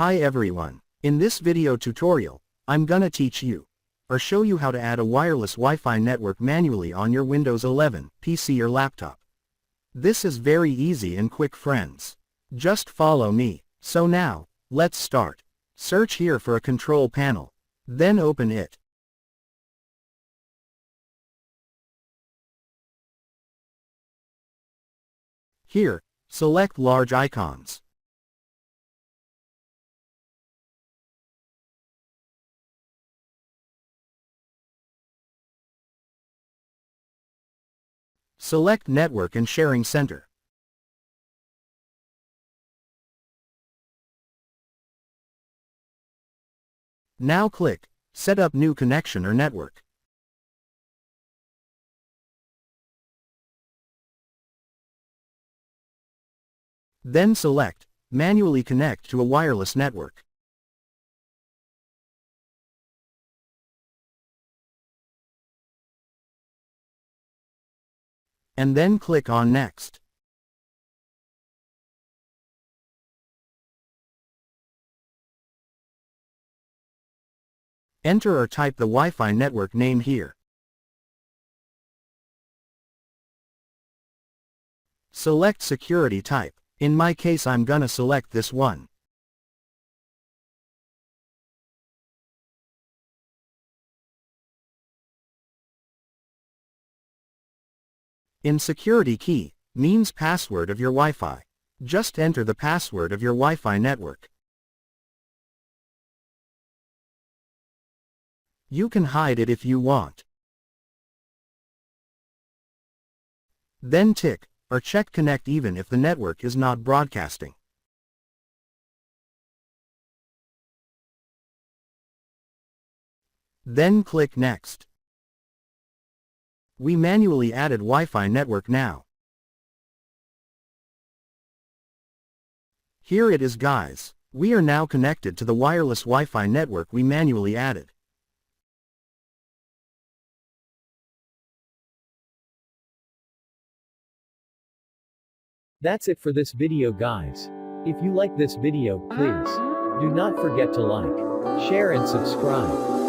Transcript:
Hi everyone. In this video tutorial, I'm gonna teach you, or show you how to add a wireless Wi-Fi network manually on your Windows 11 PC or laptop. This is very easy and quick, friends. Just follow me. So now, let's start. Search here for a control panel. Then open it. Here, select large icons. Select Network and Sharing Center. Now click Set up new connection or network. Then select Manually connect to a wireless network. And then click on Next. Enter or type the Wi-Fi network name here. Select security type. In my case, I'm gonna select this one. In security key, means password of your Wi-Fi. Just enter the password of your Wi-Fi network. You can hide it if you want. Then tick or check connect even if the network is not broadcasting. Then click Next. We manually added Wi-Fi network now. Here it is, guys. We are now connected to the wireless Wi-Fi network we manually added. That's it for this video, guys. If you like this video, please do not forget to like, share and subscribe.